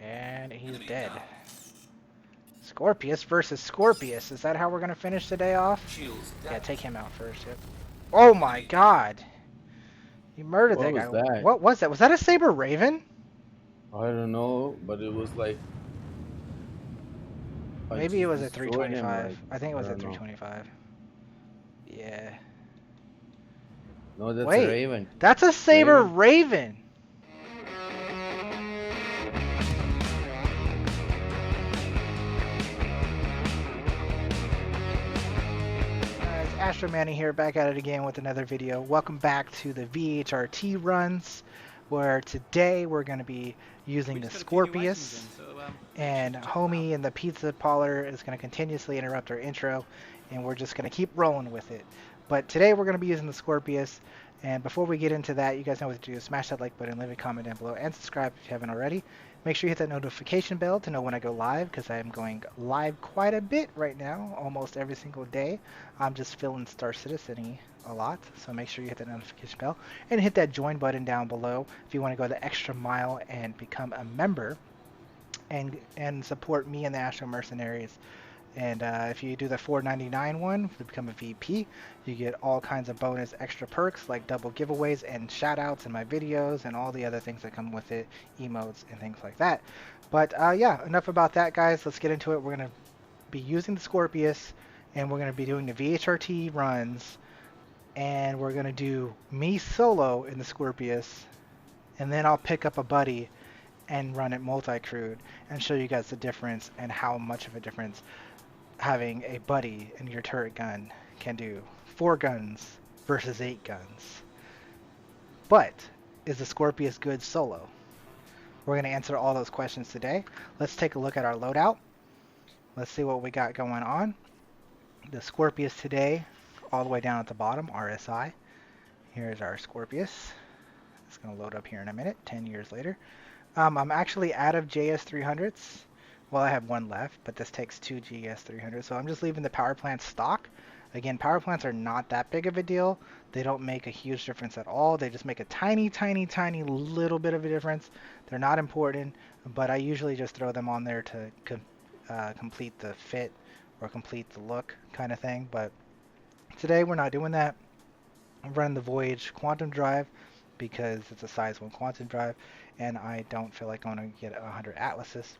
And he's dead. Scorpius versus Scorpius. Is that how we're gonna finish the day off? Yeah, take him out first. Yep. Oh my god! You murdered What that guy. was that? What was that? Was that a Sabre Raven? I don't know, but it was like I Maybe it just was a destroyed him. 325. Like I think it I was a don't know. 325. Yeah. No, that's a Wait, Raven. that's a Sabre Raven. Raven. It's Astro Manny here, back at it again with another video. Welcome back to the VHRT runs, where today we're going to be using the Scorpius, and Homie and the pizza parlor is going to continuously interrupt our intro, and we're just going to keep rolling with it. But today we're going to be using the Scorpius, and before we get into that, you guys know what to do. Smash that like button, leave a comment down below, and subscribe if you haven't already. Make sure you hit that notification bell to know when I go live, because I am going live quite a bit right now, almost every single day. I'm just feeling Star Citizen-y a lot, so make sure you hit that notification bell, and hit that join button down below if you want to go the extra mile and become a member, and support me and the Astro Mercenaries. And if you do the $4.99 one to become a VP, you get all kinds of bonus extra perks like double giveaways and shoutouts in my videos and all the other things that come with it, emotes and things like that. But yeah, enough about that, guys. Let's get into it. We're going to be using the Scorpius, and we're going to be doing the VHRT runs, and we're going to do me solo in the Scorpius, and then I'll pick up a buddy and run it multi-crewed and show you guys the difference and how much of a difference having a buddy in your turret gun can do. 4 guns versus 8 guns. But is the Scorpius good solo? We're going to answer all those questions today. Let's take a look at our loadout. Let's see what we got going on. The Scorpius today, all the way down at the bottom, RSI. Here's our Scorpius. It's going to load up here in a minute, 10 years later. I'm actually out of JS300s. Well, I have 1 left, but this takes 2 GS300s, so I'm just leaving the power plant stock. Again, power plants are not that big of a deal. They don't make a huge difference at all. They just make a tiny, tiny, tiny little bit of a difference. They're not important, but I usually just throw them on there to complete the fit or complete the look kind of thing. But today we're not doing that. I'm running the Voyage Quantum Drive because it's a size 1 quantum drive, and I don't feel like I'm going to get 100 Atlases.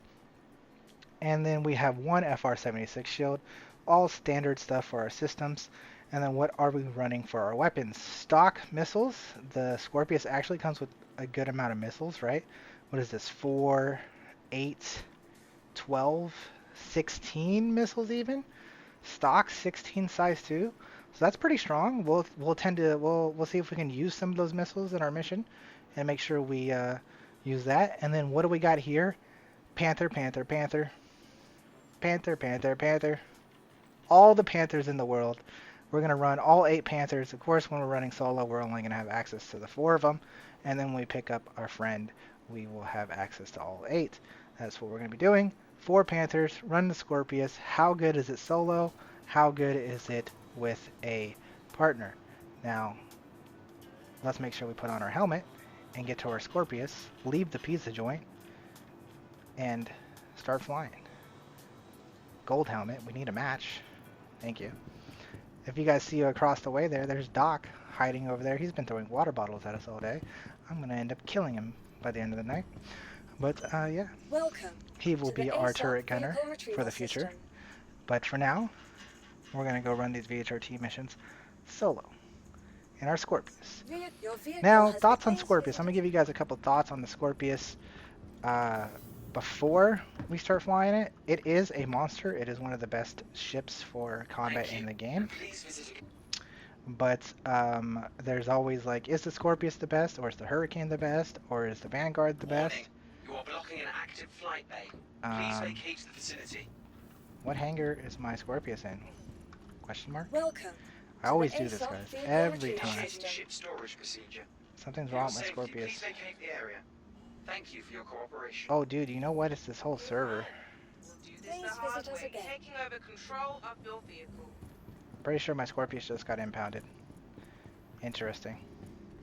And then we have 1 FR-76 shield, all standard stuff for our systems. And then what are we running for our weapons? Stock missiles. The Scorpius actually comes with a good amount of missiles, right? What is this? 4, 8, 12, 16 missiles even? Stock 16 size 2. So that's pretty strong. We'll see if we can use some of those missiles in our mission and make sure we use that. And then what do we got here? Panther, Panther, Panther. Panther, Panther, Panther. All the Panthers in the world. We're going to run all 8 Panthers. Of course, when we're running solo, we're only going to have access to the 4 of them. And then when we pick up our friend, we will have access to all 8. That's what we're going to be doing. 4 Panthers, run the Scorpius. How good is it solo? How good is it with a partner? Now, let's make sure we put on our helmet and get to our Scorpius, leave the pizza joint, and start flying. Gold helmet, we need a match. Thank you. If you guys see across the way there's Doc hiding over there. He's been throwing water bottles at us all day. I'm going to end up killing him by the end of the night. But yeah, he will be our turret gunner for the future. But for now, we're going to go run these VHRT missions solo in our Scorpius. Now, thoughts on Scorpius. I'm going to give you guys a couple thoughts on the Scorpius before we start flying it. It is a monster. It is one of the best ships for combat in the game. But there's always like, is the Scorpius the best, or is the Hurricane the best, or is the Vanguard the best? You are blocking an active flight bay. Please vacate the vicinity. What hangar is my Scorpius in? Question mark? Welcome. I always do this, guys. Every time. Ship storage procedure. Something's wrong with my Scorpius. Please vacate the area. Thank you for your cooperation. Oh, dude, you know what? It's this whole server. Please visit us again. Taking over control of your vehicle. Pretty sure my Scorpius just got impounded. Interesting.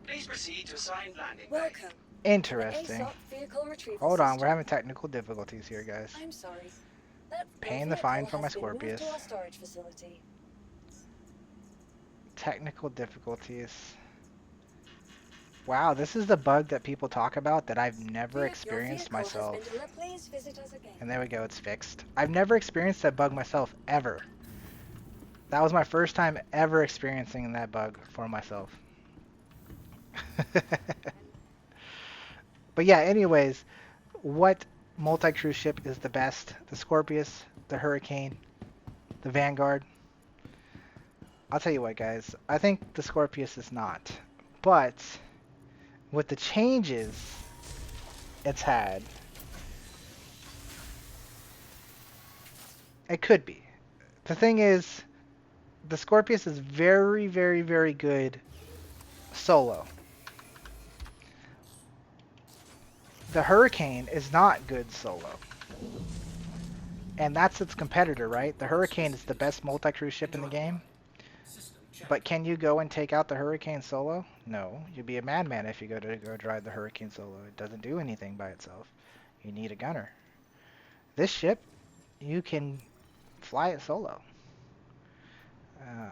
Please proceed to assigned landing bay. Welcome Interesting. vehicle retrieval Hold on, we're system. having technical difficulties here, guys. I'm sorry. That Paying the fine vehicle for my has been moved Scorpius. to our storage facility. Technical difficulties. Wow, this is the bug that people talk about that I've never experienced myself. Please visit us again. And there we go, it's fixed. I've never experienced that bug myself, ever. That was my first time ever experiencing that bug for myself. But yeah, anyways, what multi-cruise ship is the best? The Scorpius, the Hurricane, the Vanguard? I'll tell you what, guys. I think the Scorpius is not. But with the changes it's had, it could be. The thing is, the Scorpius is very, very, very good solo. The Hurricane is not good solo. And that's its competitor, right? The Hurricane is the best multi-cruise ship in the game. But can you go and take out the Hurricane solo? No. You'd be a madman if you go drive the Hurricane solo. It doesn't do anything by itself. You need a gunner. This ship, you can fly it solo.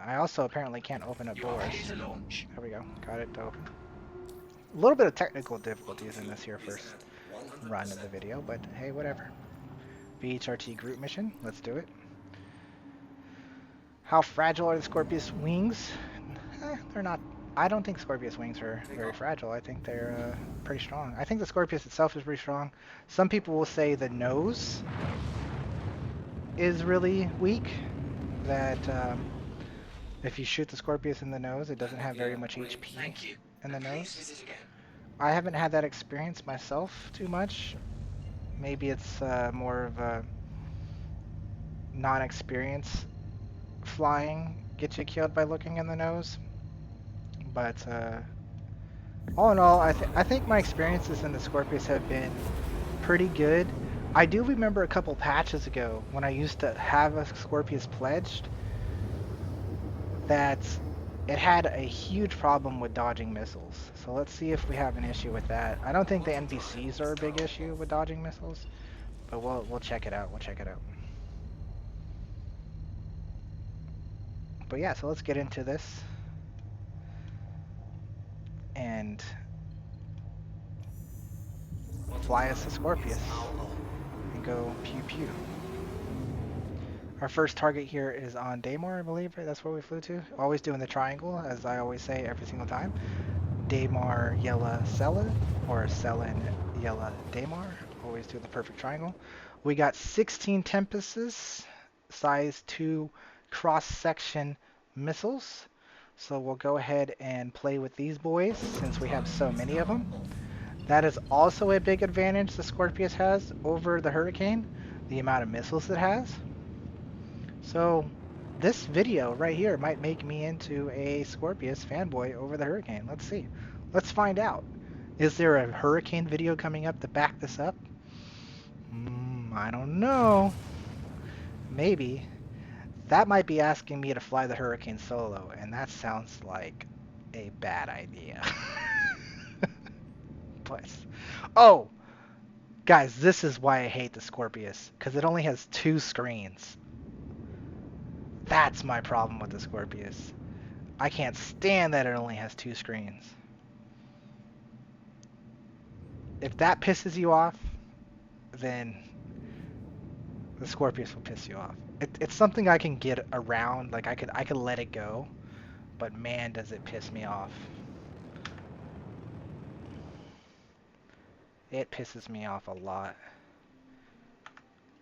I also apparently can't open up doors. There we go. Got it to open. A little bit of technical difficulties in this here first run of the video, but hey, whatever. VHRT group mission. Let's do it. How fragile are the Scorpius wings? They're not. I don't think Scorpius wings are very fragile. I think they're pretty strong. I think the Scorpius itself is pretty strong. Some people will say the nose is really weak. That if you shoot the Scorpius in the nose, it doesn't have very much HP in the nose. I haven't had that experience myself too much. Maybe it's more of a non-experience flying gets you killed by looking in the nose. But all in all, I think my experiences in the Scorpius have been pretty good. I do remember a couple patches ago when I used to have a Scorpius pledged that it had a huge problem with dodging missiles. So let's see if we have an issue with that. I don't think the NPCs are a big issue with dodging missiles, but we'll check it out. We'll check it out. But yeah, so let's get into this and fly us a Scorpius and go pew pew. Our first target here is on Daymar, I believe, right? That's where we flew to. Always doing the triangle, as I always say every single time. Daymar, Yella, Sela, or Selen, Yella, Daymar. Always do the perfect triangle. We got 16 Tempests, size 2 cross-section missiles. So we'll go ahead and play with these boys since we have so many of them. That is also a big advantage the Scorpius has over the Hurricane, the amount of missiles it has. So this video right here might make me into a Scorpius fanboy over the Hurricane. Let's see. Let's find out. Is there a Hurricane video coming up to back this up? I don't know. Maybe. That might be asking me to fly the Hurricane solo, and that sounds like a bad idea. But, oh! Guys, this is why I hate the Scorpius, because it only has 2 screens. That's my problem with the Scorpius. I can't stand that it only has 2 screens. If that pisses you off, then the Scorpius will piss you off. It's something I can get around, like I could let it go, but man, does it piss me off. It pisses me off a lot.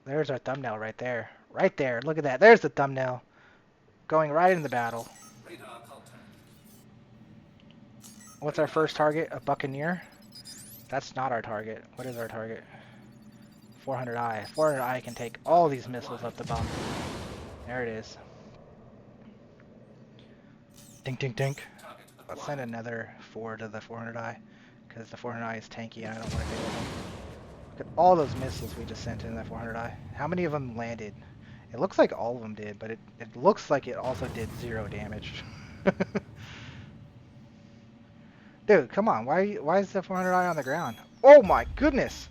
There's our thumbnail right there. Right there, look at that. There's the thumbnail. Going right into the battle. What's our first target? A Buccaneer? That's not our target. What is our target? 400i. 400i can take all these missiles up the bum. There it is. Dink, dink, dink. Let's send another 4 to the 400i, because the 400i is tanky and I don't want to deal with them. Look at all those missiles we just sent in that 400i. How many of them landed? It looks like all of them did, but it looks like it also did 0 damage. Dude, come on. Why is the 400i on the ground? Oh my goodness.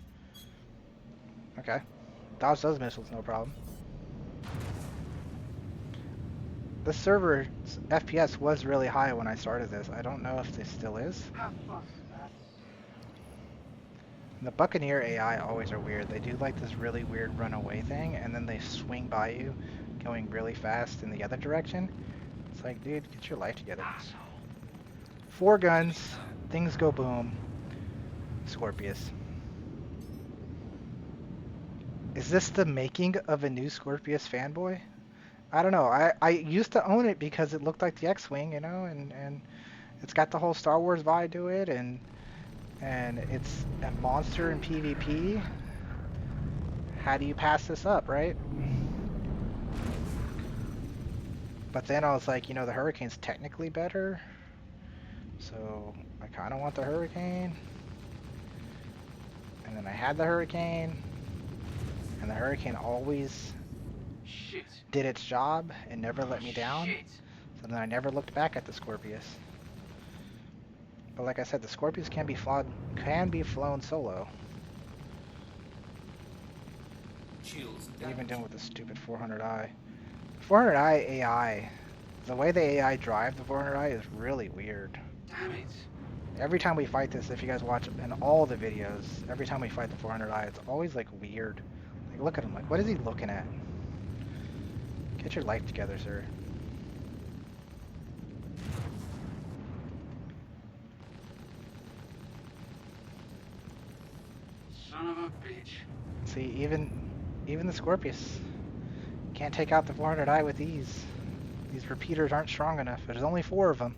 Okay. Dodge those missiles, no problem. The server's FPS was really high when I started this. I don't know if this still is. The Buccaneer AI always are weird. They do like this really weird runaway thing, and then they swing by you, going really fast in the other direction. It's like, dude, get your life together. 4 guns, things go boom. Scorpius. Is this the making of a new Scorpius fanboy? I don't know. I used to own it because it looked like the X-Wing, you know, and it's got the whole Star Wars vibe to it, and it's a monster in PvP. How do you pass this up, right? But then I was like, you know, the Hurricane's technically better, so I kind of want the Hurricane. And then I had the Hurricane, and the Hurricane always did its job and never let me down. So then I never looked back at the Scorpius. But like I said, the Scorpius can be flown solo. Even doing with the stupid 400i. 400i AI, the way the AI drive the 400i is really weird. Damn it. Every time we fight this, if you guys watch in all the videos, every time we fight the 400i, it's always like weird. Like, look at him, like, what is he looking at? Get your life together, sir. Son of a bitch. See, even the Scorpius can't take out the 400i with ease. These repeaters aren't strong enough. There's only 4 of them.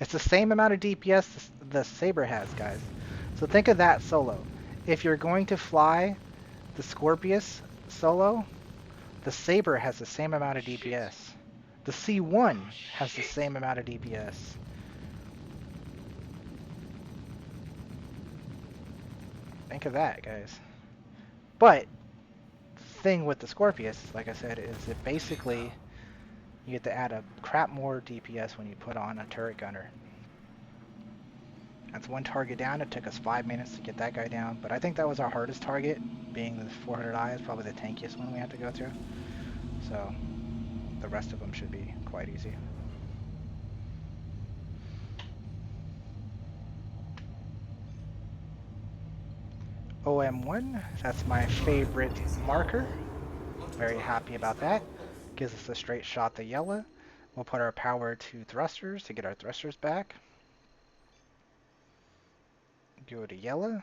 It's the same amount of DPS the Sabre has, guys. So think of that solo. If you're going to fly the Scorpius solo, the Sabre has the same amount of DPS. The C1 has the same amount of DPS. Think of that, guys. But thing with the Scorpius, like I said, is it basically you get to add a crap more DPS when you put on a turret gunner. That's 1 target down. It took us 5 minutes to get that guy down, but I think that was our hardest target, being the 400i is probably the tankiest one we had to go through. So the rest of them should be quite easy. OM1, that's my favorite marker. Very happy about that. Gives us a straight shot to yellow. We'll put our power to thrusters to get our thrusters back. Go to yellow.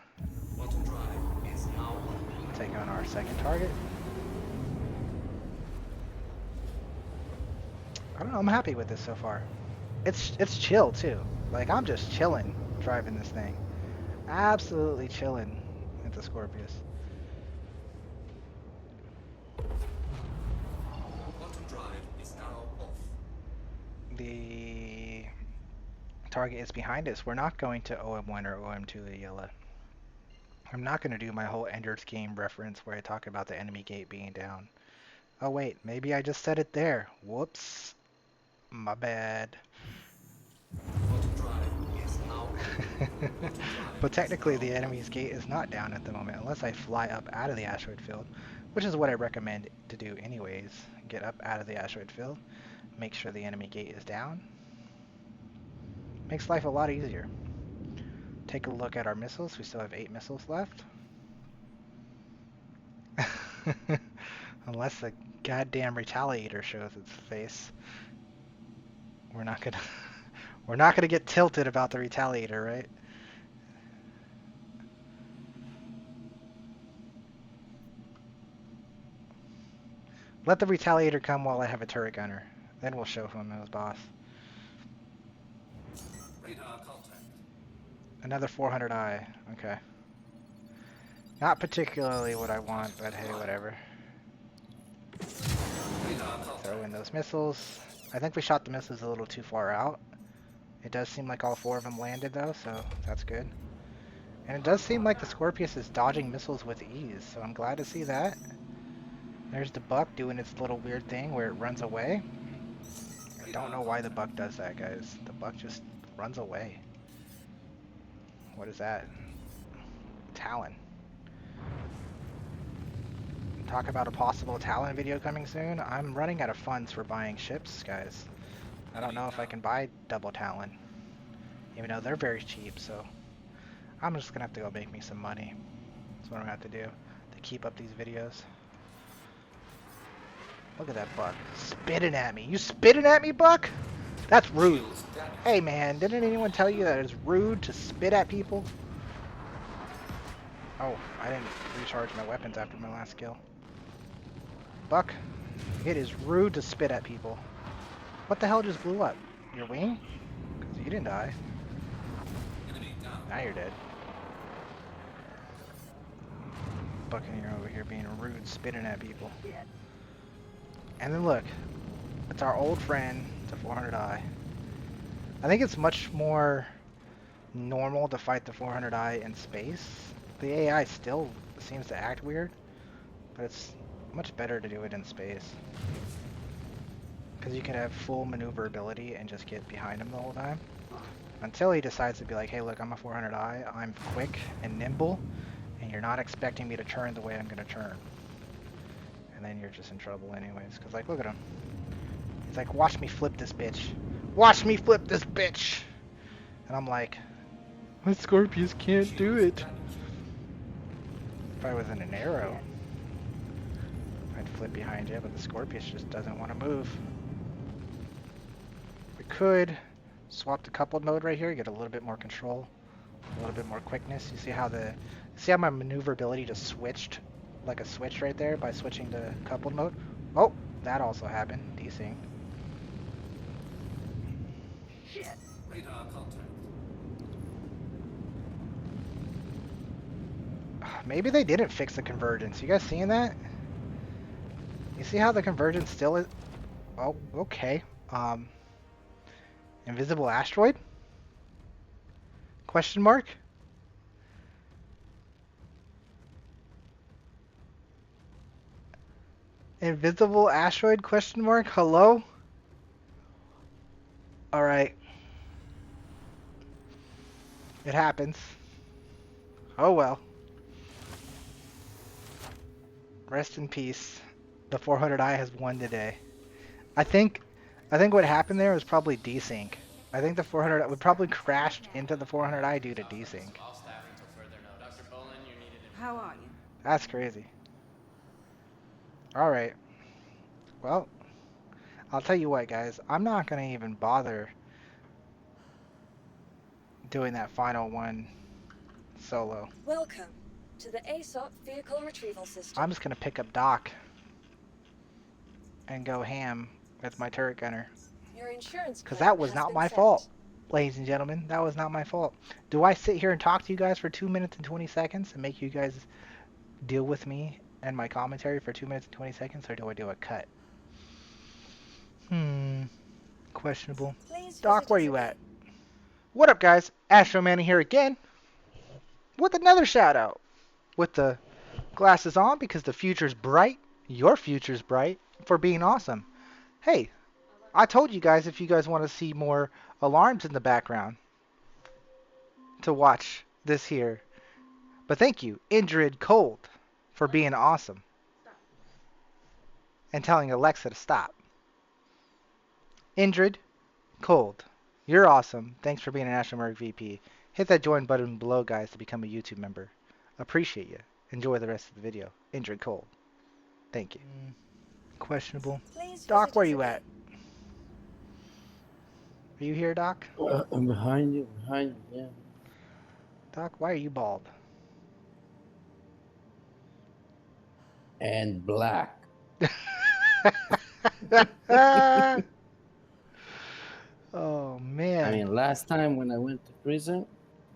Take on our second target. I don't know, I'm happy with this so far. It's chill too. Like, I'm just chilling driving this thing. Absolutely chilling with the Scorpius. The target is behind us. We're not going to OM1 or OM2 the yellow. I'm not going to do my whole Ender's Game reference where I talk about the enemy gate being down. Oh wait, maybe I just said it there. Whoops. My bad. But technically the enemy's gate is not down at the moment unless I fly up out of the asteroid field, which is what I recommend to do anyways. Get up out of the asteroid field, make sure the enemy gate is down. Makes life a lot easier. Take a look at our missiles. We still have 8 missiles left. Unless the goddamn Retaliator shows its face. We're not gonna get tilted about the Retaliator, right? Let the Retaliator come while I have a turret gunner. Then we'll show him his boss. Another 400i. Okay. Not particularly what I want, but hey, whatever. Throw in those missiles. I think we shot the missiles a little too far out. It does seem like all 4 of them landed though, so that's good. And it does seem like the Scorpius is dodging missiles with ease, so I'm glad to see that. There's the Buck doing its little weird thing where it runs away. I don't know why the Buck does that, guys. The Buck just runs away. What is that? Talon. Talk about a possible Talon video coming soon. I'm running out of funds for buying ships, guys. I don't know if I can buy double Talon, even though they're very cheap, so I'm just gonna have to go make me some money. That's what I'm gonna have to do to keep up these videos. Look at that Buck. Spitting at me. You spitting at me, Buck? That's rude. Hey man, didn't anyone tell you that it's rude to spit at people? Oh, I didn't recharge my weapons after my last kill. Buck, it is rude to spit at people. What the hell just blew up? Your wing? Because you didn't die. Now you're dead. Buccaneer over here being rude, spitting at people. And then look, it's our old friend, the 400i. I think it's much more normal to fight the 400i in space. The AI still seems to act weird, but it's much better to do it in space. Because you can have full maneuverability and just get behind him the whole time. Until he decides to be like, hey look, I'm a 400i, I'm quick and nimble, and you're not expecting me to turn the way I'm going to turn. And then you're just in trouble anyways, because like, look at him. He's like, watch me flip this bitch. Watch me flip this bitch! And I'm like, my Scorpius can't do it. If I was in an arrow, I'd flip behind you, but the Scorpius just doesn't want to move. We could swap to coupled mode right here, get a little bit more control, a little bit more quickness. You see how my maneuverability just switched like a switch right there by switching to coupled mode? Oh, that also happened. Desync. Shit. Radar contact. Maybe they didn't fix the convergence. You guys seeing that? You see how the convergence still is? Oh, okay. Invisible asteroid? Question mark? Invisible asteroid? Question mark? Hello? Alright. It happens. Oh well. Rest in peace. The 400i has won today. I think what happened there was probably desync. I think the 400 we probably crashed into the 400i due to desync. How are you? That's crazy. Alright. Well, I'll tell you what, guys. I'm not going to even bother doing that final one solo. Welcome to the ASOP Vehicle Retrieval System. I'm just going to pick up Doc and go ham with my turret gunner. Your insurance Because claim that was has not been my set. fault, ladies and gentlemen. That was not my fault. Do I sit here and talk to you guys for 2 minutes and 20 seconds and make you guys deal with me and my commentary for 2 minutes and 20 seconds, or do I do a cut? Questionable. Please Doc, visit where us you again. at? What up, guys? Astro Manny here again with another shout out. With the glasses on because the future's bright. Your future's bright for being awesome. Hey, I told you guys if you guys want to see more alarms in the background to watch this here. But thank you, Indrid Cold, for being awesome and telling Alexa to stop. Indrid Cold, you're awesome. Thanks for being an Astromerc VP. Hit that join button below, guys, to become a YouTube member. Appreciate you. Enjoy the rest of the video. Indrid Cold. Thank you. Questionable. Please Doc, visit where us you again. at? Are you here, Doc? I'm behind you, yeah. Doc, why are you bald? And black. Oh, man. I mean, last time when I went to prison,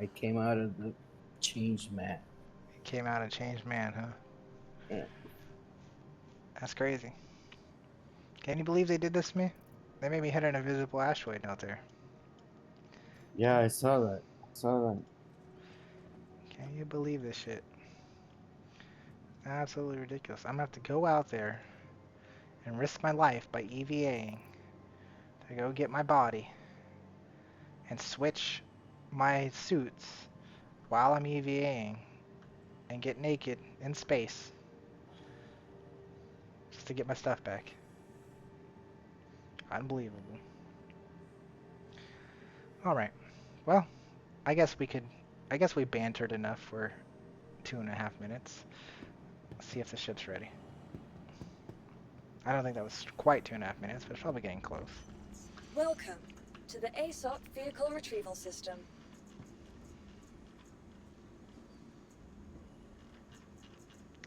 I came out of the changed man. Came out a changed man, huh? Yeah. That's crazy. Can you believe they did this to me? They made me hit an invisible asteroid out there. Yeah, I saw that. Can you believe this shit? Absolutely ridiculous. I'm gonna have to go out there and risk my life by EVAing to go get my body and switch my suits while I'm EVAing and get naked in space just to get my stuff back. Unbelievable. Alright. Well, I guess we bantered enough for 2.5 minutes. Let's see if the ship's ready. I don't think that was quite 2.5 minutes, but it's probably getting close. Welcome to the ASOP Vehicle Retrieval System.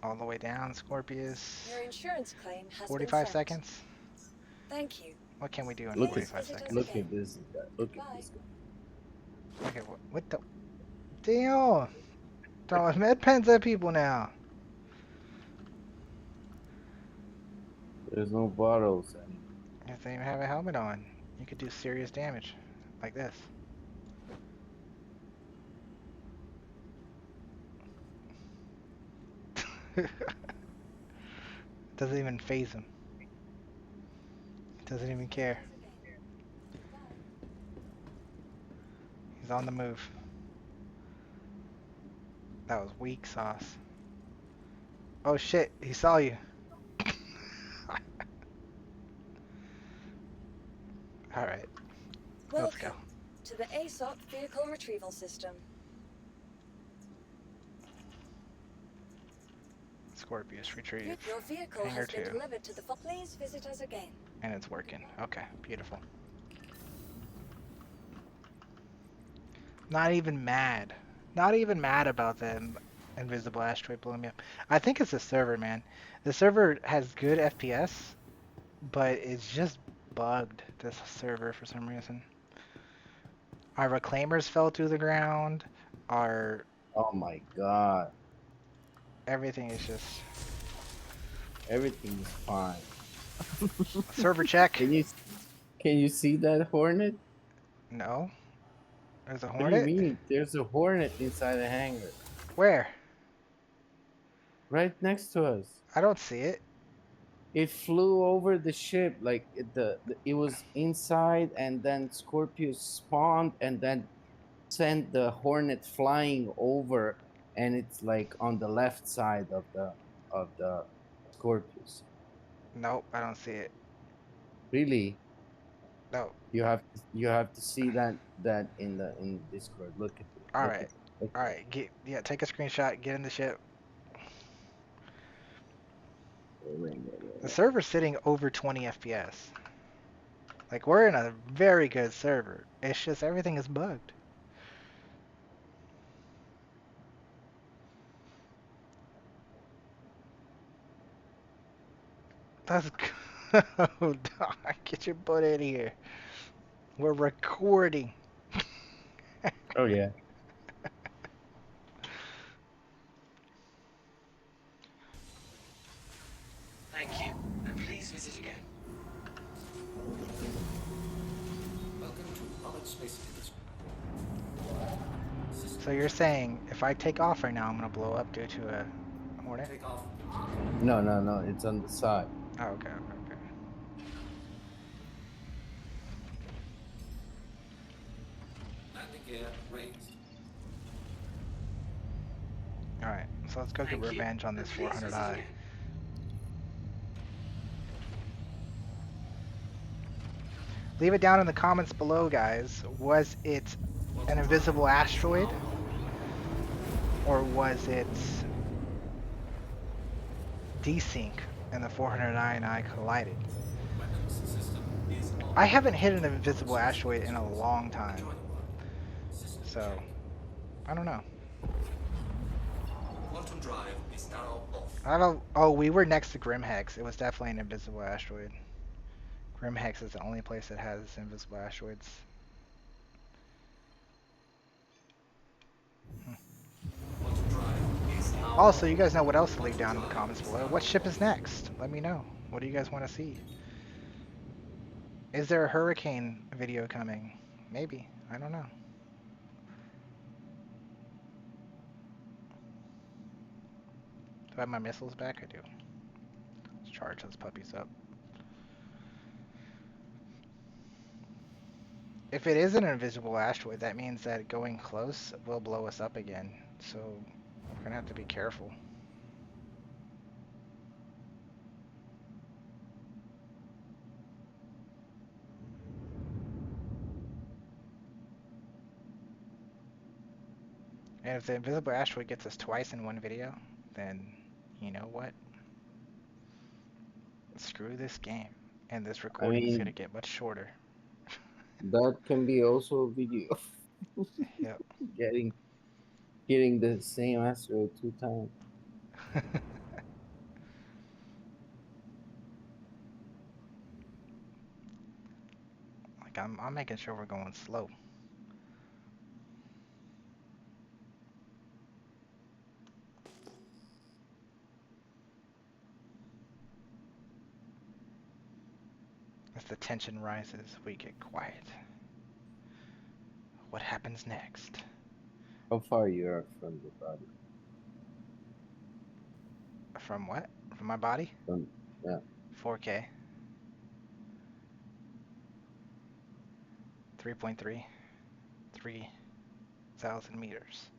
All the way down, Scorpius. Your insurance claim has 45 been sent. seconds. Thank you. What can we do in Look 45 at- seconds? Look at this guy. Look at this guy. Okay, what the? Damn! Throwing med pens at people now. There's no bottles. If they even have a helmet on, you could do serious damage. Like this. Doesn't even phase him. Doesn't even care. He's on the move. That was weak sauce. Oh shit, he saw you. Alright, let's go. Welcome to the ASOP Vehicle Retrieval System. Scorpius retrieve. Your vehicle Hangar has been 2. delivered to the... Please visit us again. And it's working. Okay, beautiful. Not even mad. Not even mad about the invisible asteroid blowing me up. I think it's the server, man. The server has good FPS, but it's just bugged, this server, for some reason. Our reclaimers fell through the ground. Our... Oh my god. Everything is just... Everything is fine. Server check. Can you see that hornet? No. There's a What do hornet? you mean? There's a hornet inside the hangar. Where? Right next to us. I don't see it. It flew over the ship, like it was inside, and then Scorpius spawned, and then sent the hornet flying over, and it's like on the left side of the Scorpius. Nope, I don't see it. Really? No. You have to see that in Discord. Look at it. All Look right. at it. Look All at right. Take a screenshot. Get in the ship. it. The server's sitting over 20 FPS. Like, we're in a very good server. It's just everything is bugged. That's... Oh, dog. Get your butt in here. We're recording. Oh yeah. Thank you, and please visit again. Welcome to Pollard Space Industry. So you're saying if I take off right now, I'm going to blow up due to a hornet? Take off. No. It's on the side. Oh, okay. Landing gear raised. Alright, so let's go get Thank you, revenge on this and please visit 400i. again. Leave it down in the comments below, guys. Was it an invisible asteroid? Or was it desync and the 409 and I collided? Weapons system is on. I haven't hit an invisible asteroid in a long time, Join system so I don't know. Quantum drive is now off. I don't. Oh, we were next to Grimhex. It was definitely an invisible asteroid. Grimhex is the only place that has invisible asteroids. Quantum drive is now Also, you guys know what else to leave down in the comments below. What ship is next? Let me know. What do you guys want to see? Is there a hurricane video coming? Maybe. I don't know. Do I have my missiles back? I do. Let's charge those puppies up. If it is an invisible asteroid, that means that going close will blow us up again. So we're gonna have to be careful. And if the invisible asteroid gets us twice in one video, then you know what? Screw this game. And this I recording is gonna mean, get much shorter. that can be also a video. Yep. Getting hitting the same asteroid 2 times. Like I'm making sure we're going slow. As the tension rises, we get quiet. What happens next? How far you are from the body? From what? From my body? From yeah. 4K. 3.3. 3,000 meters.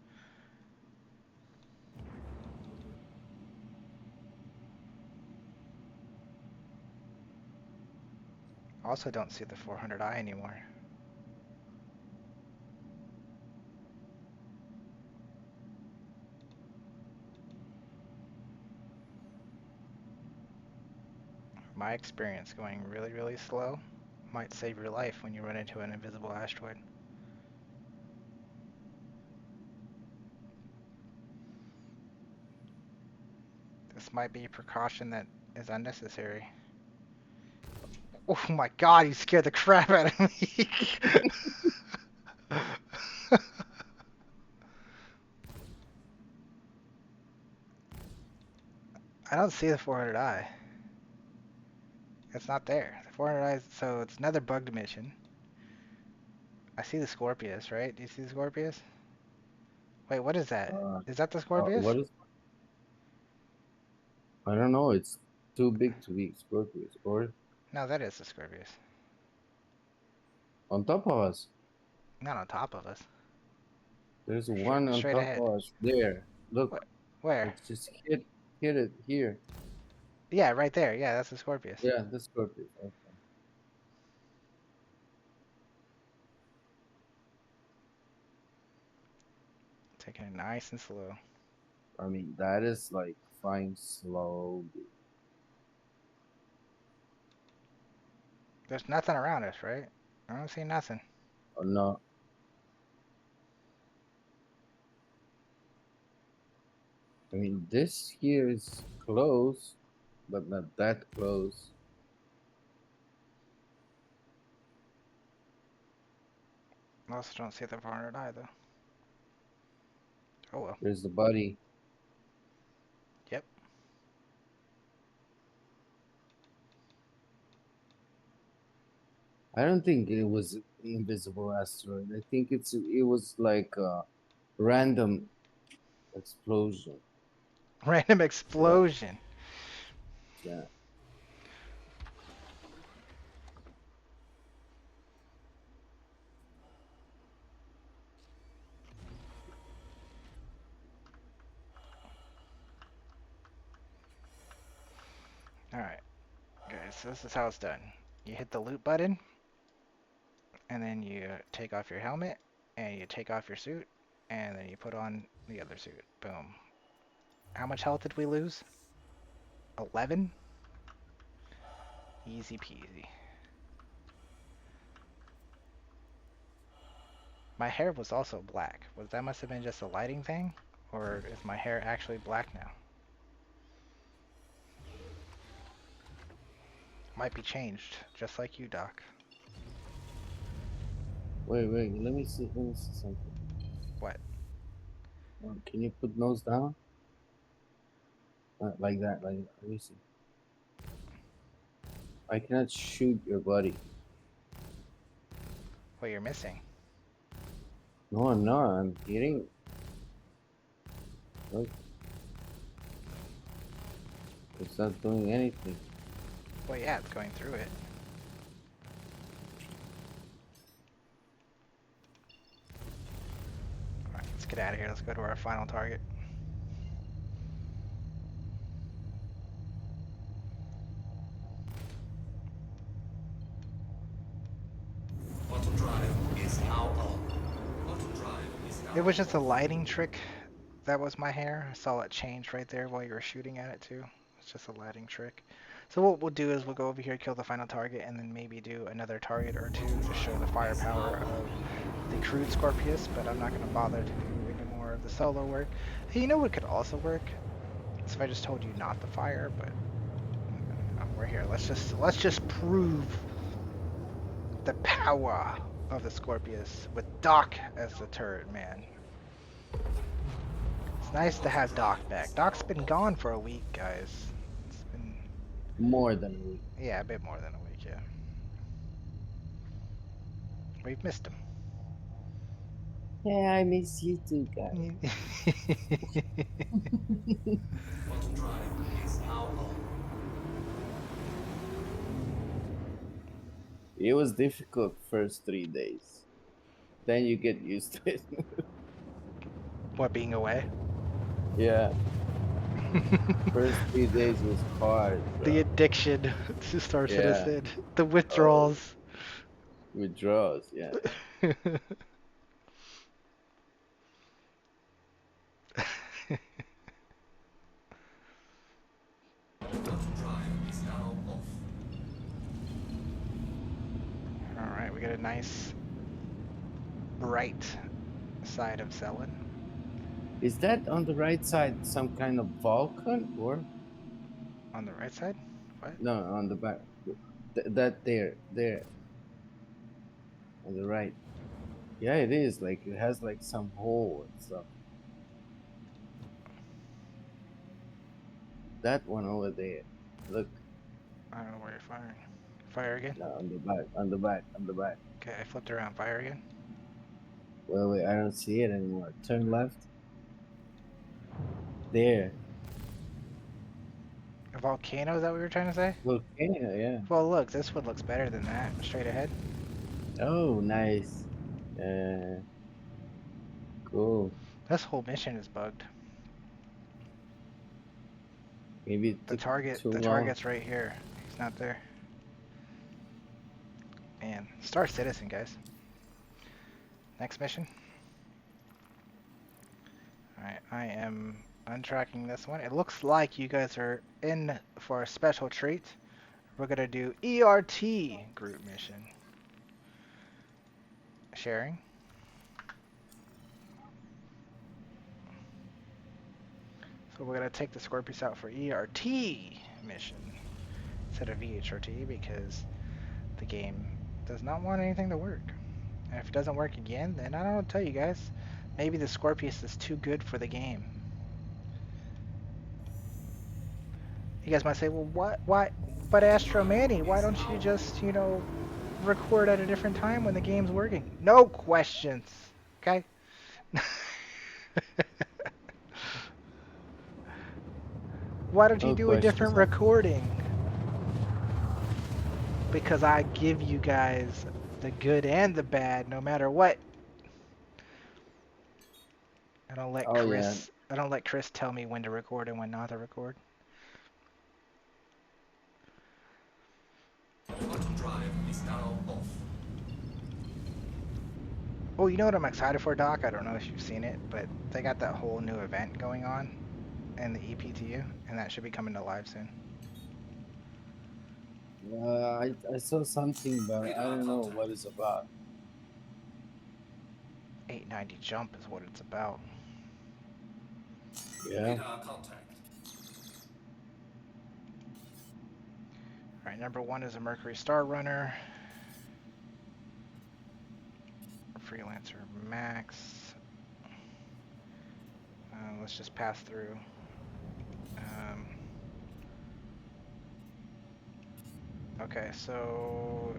Also don't see the 400i anymore. My experience, going really, really slow might save your life when you run into an invisible asteroid. This might be a precaution that is unnecessary. Oh my god, you scared the crap out of me! I don't see the 400i. It's not there. The 400i, so it's another bugged mission. I see the Scorpius, right? Do you see the Scorpius? Wait, what is that? Uh, Is that the Scorpius? what is? I don't know. It's too big to be Scorpius. Or No, that is the Scorpius. on top of us. Not on top of us. There's one on Straight top ahead. of us. There. Look. Where? Let's just hit it here. Yeah, right there. Yeah, that's the Scorpius. Yeah, the Scorpius. Okay. Taking it nice and slow. I mean, that is like flying slow. There's nothing around us, right? I don't see nothing. Oh no. I mean, this here is close, but not that close. I also don't see the 400 either. Oh well. There's the body. Yep. I don't think it was invisible asteroid. I think it was like a random explosion. Random Like, explosion. yeah. Alright. Guys, so this is how it's done. You hit the loot button, and then you take off your helmet, and you take off your suit, and then you put on the other suit. Boom. How much health did we lose? 11? Easy peasy. My hair was also black. That must have been just a lighting thing? Or is my hair actually black now? Might be changed, just like you, Doc. Wait. Let me see. Let me see something. What? Can you put nose down? Like that. Like that. Let me see. I cannot shoot your body. What you're missing? No, I'm not. I'm hitting. Look. It's not doing anything. Well, yeah, it's going through it. get out of here. Let's go to our final target. Auto drive is now on. Auto drive is now It was just a off. lighting trick. That was my hair. I saw it change right there while you were shooting at it too. It's just a lighting trick. So what we'll do is we'll go over here, kill the final target, and then maybe do another target or two to show the firepower of the crewed Scorpius, but I'm not going to bother to do any more of the solo work. Hey, you know what could also work? It's if I just told you not to fire, but we're here. Let's just prove the power of the Scorpius with Doc as the turret man. It's nice to have Doc back. Doc's been gone for a week, guys. It's been More than a week. yeah, a bit more than a week, yeah. We've missed him. Yeah, I miss you too, guys. Auto drive is now on. It was difficult first 3 days. Then you get used to it. What, being away? Yeah, first 3 days was hard, bro. The addiction to Star Yeah. Citizen. The withdrawals. Withdrawals, yeah. Auto drive is now off. Alright, we got a nice bright side of Selin. Is that on the right side some kind of Vulcan or On the right side? What? no? On the back, that there, on the right. Yeah, it is. Like it has like some hole and stuff. That one over there. Look, I don't know where you're firing. Fire again? no, on the back, on the back, on the back. Okay, I flipped around. Fire again? Wait, I don't see it anymore. Turn left. There. A volcano, is that what you were trying to say? Volcano, yeah. Well, look, this one looks better than that. Straight ahead. Oh, nice. Cool. This whole mission is bugged. Maybe it The took target, too the long. target's right here. He's not there. Man, Star Citizen, guys. Next mission. Alright, I am untracking this one. It looks like you guys are in for a special treat. We're gonna do ERT group mission. Sharing. So we're gonna take the Scorpius out for ERT mission instead of VHRT because the game does not want anything to work. And if it doesn't work again, then I don't know what to tell you guys. Maybe the Scorpius is too good for the game. You guys might say, well, why, but Astro Manny, why don't you just, you know, record at a different time when the game's working? No questions, okay? Why don't you No do a different questions. recording? Because I give you guys the good and the bad, no matter what. I don't let Oh, Chris. I don't let Chris tell me when to record and when not to record. Auto drive is now off. Oh, you know what I'm excited for, Doc? I don't know if you've seen it, but they got that whole new event going on in the EPTU, and that should be coming to live soon. I saw something, but I don't know what it's about. 890 jump is what it's about. Yeah. Radar contact. Alright, number 1 is a Mercury Star Runner. Freelancer Max. Let's just pass through. Okay, so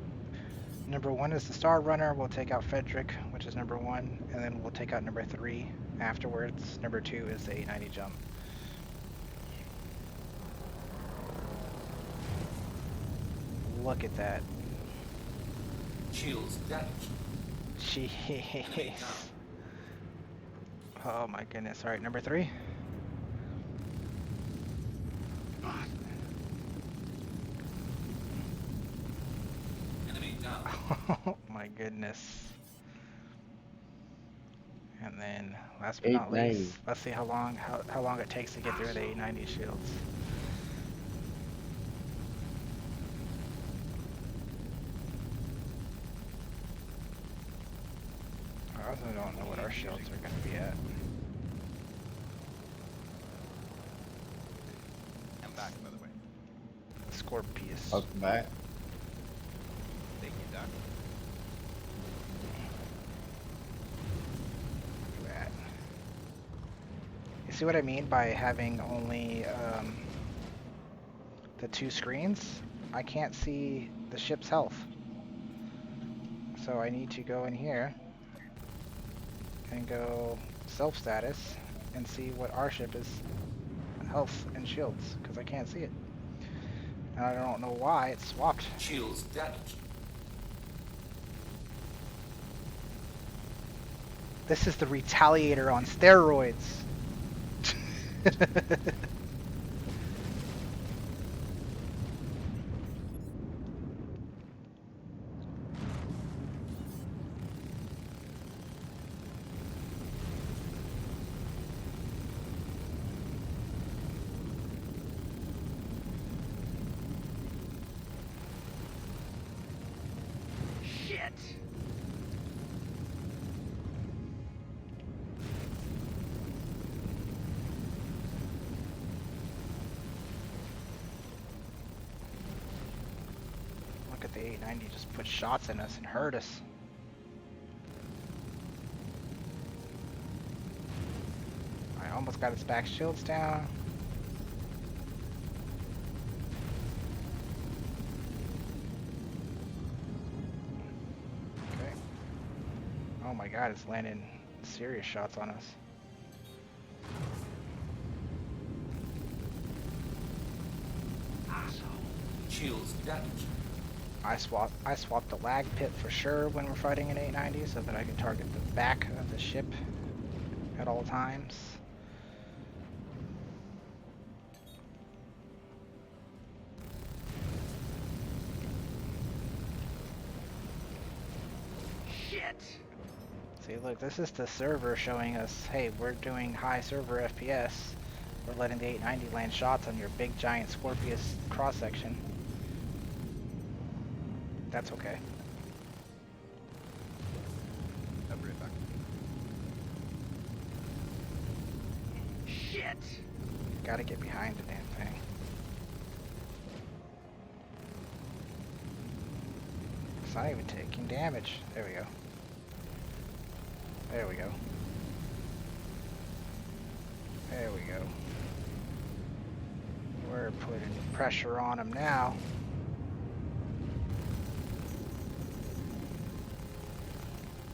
number 1 is the Star Runner. We'll take out Frederick, which is number 1, and then we'll take out number 3 afterwards. Number 2 is the 890 jump. Look at that. Shields damaged. Jeez. Oh my goodness. All right, number 3. Enemy down. Oh my goodness. And then, last but not least, 890. let's see how long it takes to get through the 890 shields. I also don't know what our shields are going to be at. I'm back, by the way. Scorpius. Welcome back. Thank you, Doc. Look at that. You see what I mean by having only the 2 screens? I can't see the ship's health. So I need to go in here and go self status and see what our ship is health and shields, because I can't see it. And I don't know why it's swapped. Shields damaged. This is the Retaliator on steroids. Shit. Look at the 890 just put shots in us and hurt us. I almost got its back shields down. Okay. Oh my god, it's landing serious shots on us. Shields damaged. I swapped the lag pit for sure when we're fighting an 890 so that I can target the back of the ship at all times. Shit. See, look, this is the server showing us, hey, we're doing high server FPS. We're letting the 890 land shots on your big giant Scorpius cross section. That's okay. I'll be right back. Shit. Gotta get behind the damn thing. It's not even taking damage. There we go. There we go. There we go. We're putting pressure on him now.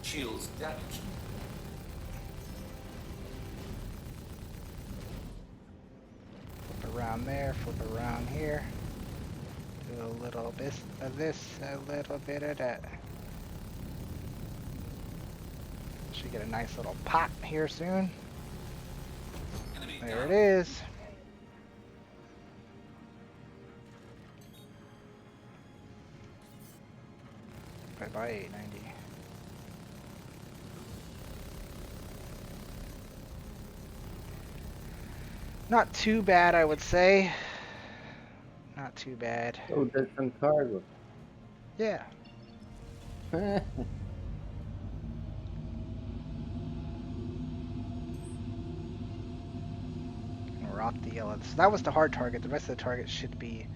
Shields damaged. Flip around there, flip around here. Do a little bit of this, a little bit of that. Should get a nice little pop here soon. Enemy There down. it is. Bye bye 890. Not too bad, I would say. Not too bad. Oh, there's some cargo. Yeah. Rock the yellow. So that was the hard target. The rest of the targets should be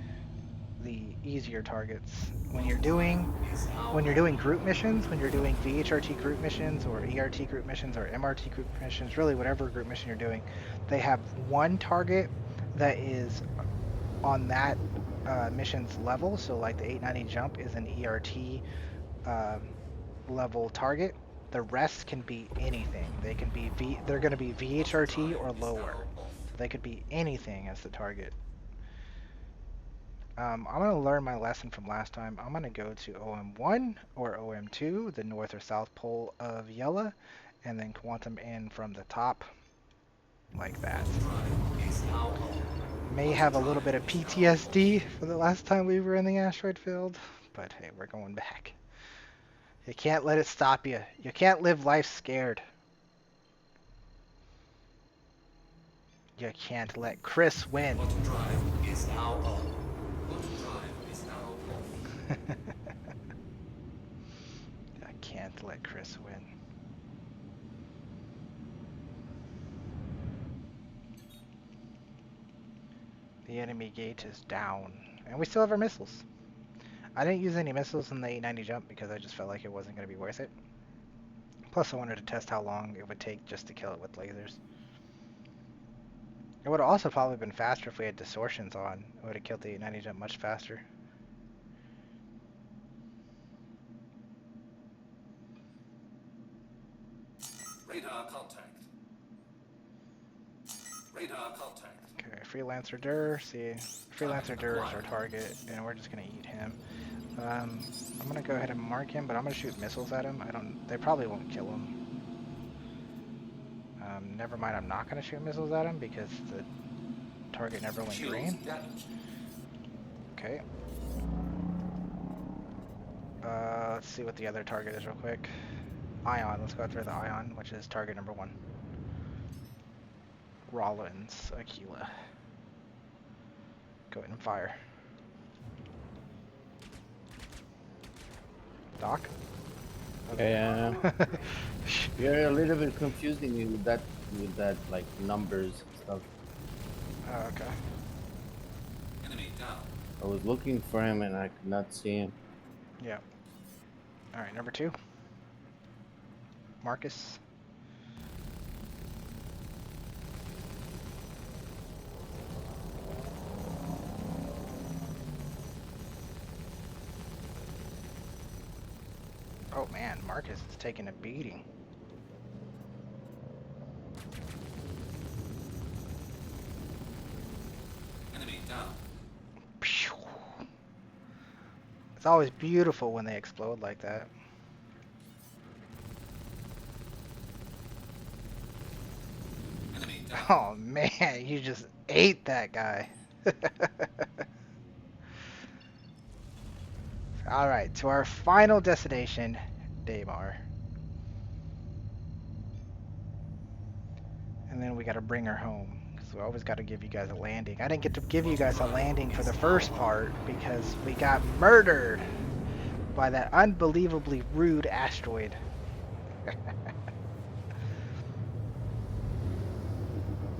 the easier targets. When you're doing group missions, when you're doing VHRT group missions or ERT group missions or MRT group missions, really whatever group mission you're doing, they have one target that is on that mission's level. So like the 890 jump is an ERT level target. The rest can be anything. They can be they're going to be VHRT or lower. So they could be anything as the target. I'm going to learn my lesson from last time. I'm going to go to OM1 or OM2, the north or south pole of Yella, and then quantum in from the top, like that. May have a little bit of PTSD for the last time we were in the asteroid field, but hey, we're going back. You can't let it stop you. You can't live life scared. You can't let Chris win. Auto drive is now on. Auto drive is now off. I can't let Chris win. The enemy gate is down. And we still have our missiles. I didn't use any missiles in the 890 jump because I just felt like it wasn't going to be worth it. Plus I wanted to test how long it would take just to kill it with lasers. It would have also probably been faster if we had distortions on. It would have killed the 890 jump much faster. Radar contact. Radar contact. Okay, Freelancer Durr. See, Freelancer Durr is our target, and we're just gonna eat him. I'm gonna go ahead and mark him, but I'm gonna shoot missiles at him. They probably won't kill him. Never mind, I'm not gonna shoot missiles at him because the target never went green. Okay. Let's see what the other target is real quick. Ion, let's go after the Ion, which is target number 1. Rollins, Aquila. Go ahead and fire. Doc? Yeah. You're a little bit confusing me with that like numbers and stuff. Oh, okay. Enemy down. I was looking for him and I could not see him. Yeah. Alright, number 2. Marcus. Oh man, Marcus is taking a beating. Enemy down. Pew. It's always beautiful when they explode like that. Enemy down. Oh man, you just ate that guy. Alright, to our final destination, Daymar. And then we gotta bring her home. Because we always gotta give you guys a landing. I didn't get to give you guys a landing for the first part because we got murdered by that unbelievably rude asteroid.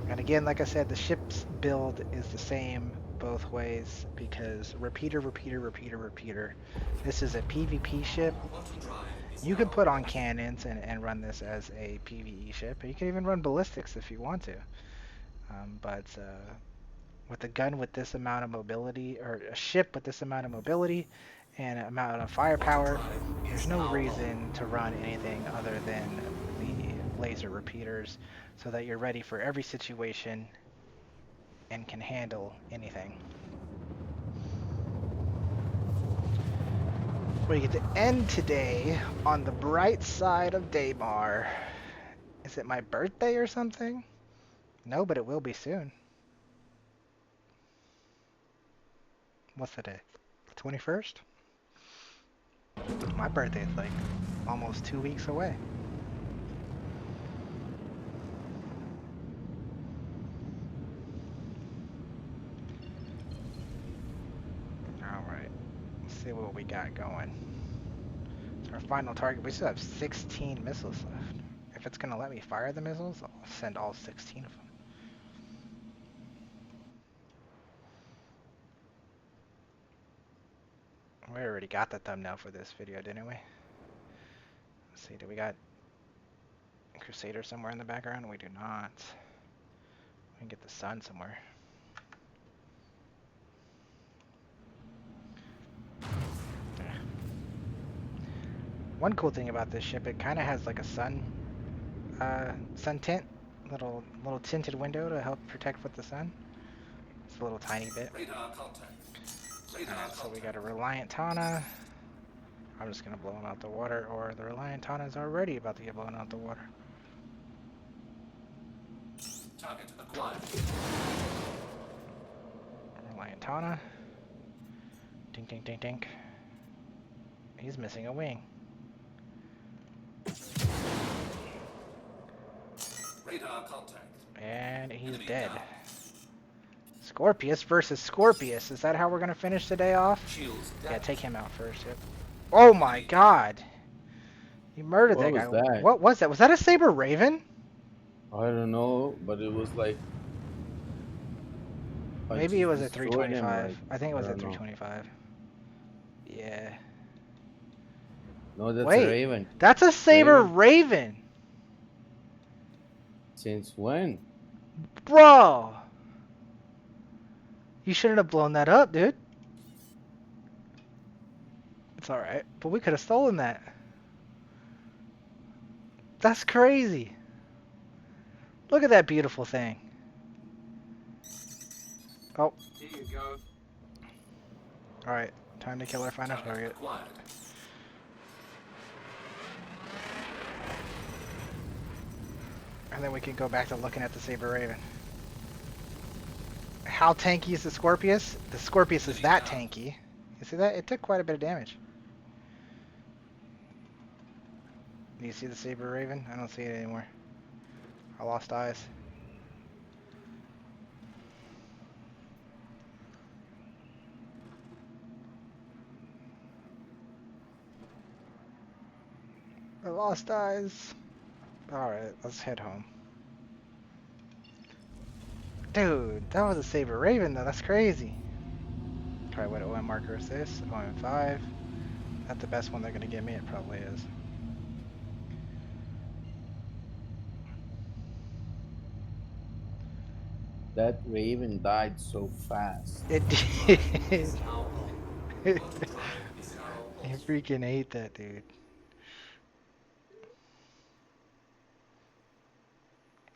And again, like I said, the ship's build is the same both ways because repeater. This is a PvP ship. You can put on cannons and run this as a PvE ship. You can even run ballistics if you want to. But with a gun with this amount of mobility, or a ship with this amount of mobility and amount of firepower, there's no reason to run anything other than the laser repeaters so that you're ready for every situation and can handle anything. We get to end today on the bright side of Daymar. Is it my birthday or something? No, but it will be soon. What's the day? 21st? My birthday is like almost 2 weeks away. Alright, let's see what we got going. So our final target, we still have 16 missiles left. If it's going to let me fire the missiles, I'll send all 16 of them. We already got the thumbnail for this video, didn't we? Let's see, do we got Crusader somewhere in the background? We do not. We can get the sun somewhere. Yeah. One cool thing about this ship, it kind of has like a sun tint, little tinted window to help protect with the sun. It's a little tiny bit. Radar contact. Alright, so we got a Reliant Tana. I'm just gonna blow him out the water, or the Reliant Tana is already about to get blown out the water. acquired. Lantana. Ding, ding, ding, ding. He's missing a wing. Radar contact. And he's Enemy dead. down. Scorpius versus Scorpius. Is that how we're going to finish the day off? Shields Yeah, damaged. take him out first. Yep. Oh my god. You murdered What that was guy. that? What was that? Was that a Sabre Raven? I don't know, but it was like. I Maybe it just was a destroyed him, 325. like, I think it was a don't know. 325. Yeah. No, that's Wait. a Raven. That's a Sabre Raven. Raven. Since when? Bro. You shouldn't have blown that up, dude. It's alright. But we could have stolen that. That's crazy. Look at that beautiful thing. Oh. Here you go. Alright. Time to kill our final target. Acquired. And then we can go back to looking at the Sabre Raven. How tanky is the Scorpius? The Scorpius is that tanky. You see that? It took quite a bit of damage. Do you see the Sabre Raven? I don't see it anymore. I lost eyes. I lost eyes. Alright, let's head home. Dude, that was a Sabre Raven though, that's crazy. Alright, what OM marker is this? OM5. Not the best one they're gonna give me, it probably is. That Raven died so fast. It did. Is now on. Auto drive is now I off. freaking hate that, dude.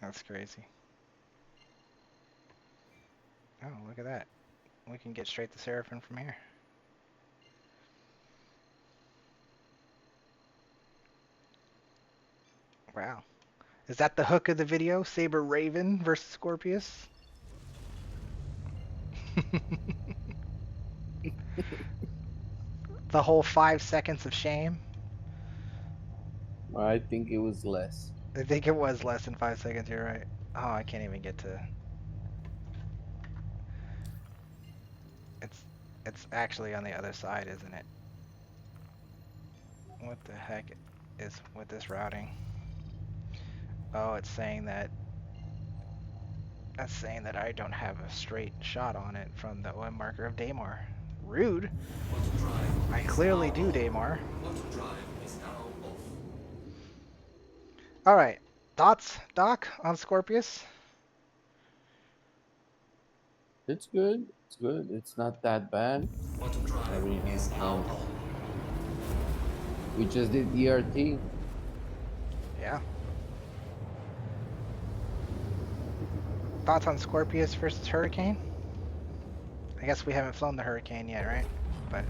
That's crazy. Oh, look at that. We can get straight to Seraphim from here. Wow. Is that the hook of the video? Sabre Raven versus Scorpius? The whole 5 seconds of shame? I think it was less. I think it was less than 5 seconds, you're right. Oh, I can't even get to... It's actually on the other side, isn't it? What the heck is with this routing? Oh, it's saying that... That's saying that I don't have a straight shot on it from the OM marker of Daymar. Rude. Auto drive I is clearly now do, on. Daymar. Auto drive is now off. Alright. Thoughts, Doc, on Scorpius? It's good. It's good. It's not that bad. Auto drive Every is now time. on. We just did ERT. Yeah. Thoughts on Scorpius versus Hurricane? I guess we haven't flown the Hurricane yet, right? But,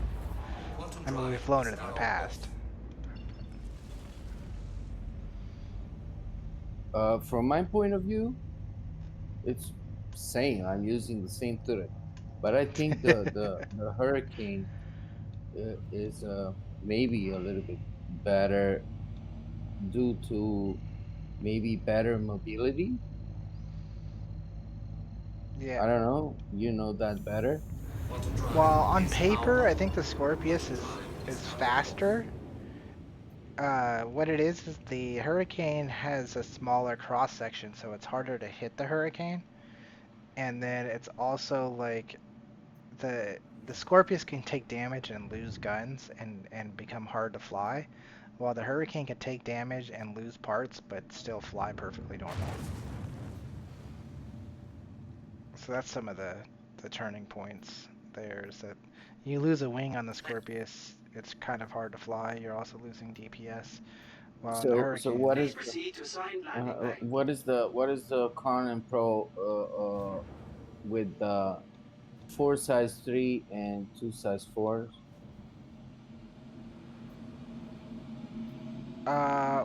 Auto I mean, drive we've flown is it in the now past. From my point of view, it's same. I'm using the same turret, but I think the Hurricane is maybe a little bit better due to maybe better mobility. I Yeah. don't know. You know that better. Auto drive Well, on is now paper, I on. think the Scorpius is faster. What it is the Hurricane has a smaller cross section, so it's harder to hit the Hurricane. And then it's also like the Scorpius can take damage and lose guns and become hard to fly, while the Hurricane can take damage and lose parts but still fly perfectly normal. So that's some of the turning points there, is that you lose a wing on the Scorpius, it's kind of hard to fly. You're also losing DPS. While on the So Hurricane, what Please is proceed to assigned landing bay. what is the Con and Pro with the 4 size 3 and 2 size 4s?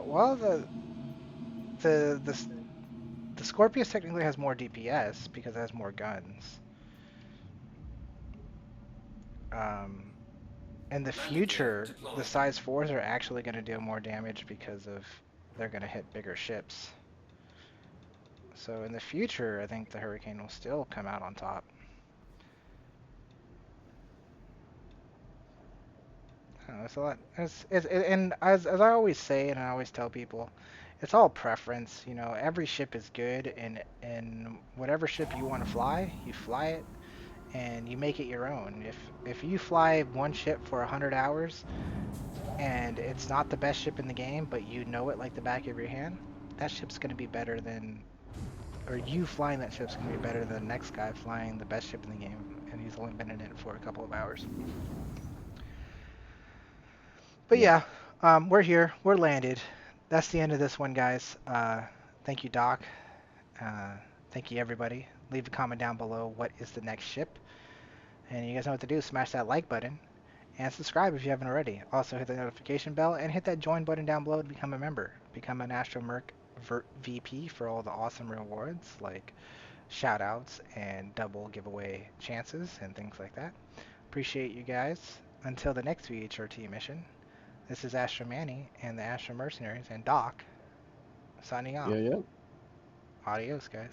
well, the The Scorpius technically has more DPS because it has more guns. In the future, the size 4s are actually going to do more damage because of they're going to hit bigger ships. So in the future, I think the Hurricane will still come out on top. I don't know, it's a lot. And as I always say, and I always tell people, it's all preference. You know, every ship is good, and whatever ship you want to fly, you fly it, and you make it your own. If you fly one ship for 100 hours, and it's not the best ship in the game, but you know it like the back of your hand, that ship's going to be better than, or you flying that ship's going to be better than the next guy flying the best ship in the game, and he's only been in it for a couple of hours. But yeah, we're here. We're landed. That's the end of this one, guys. Thank you, Doc. Thank you, everybody. Leave a comment down below. What is the next ship? And you guys know what to do. Smash that like button. And subscribe if you haven't already. Also hit the notification bell and hit that join button down below to become a member. Become an Astro Merc VP for all the awesome rewards like shoutouts and double giveaway chances and things like that. Appreciate you guys. Until the next VHRT mission. This is Astro Manny and the Astro Mercenaries and Doc signing off. Yeah. Adios, guys.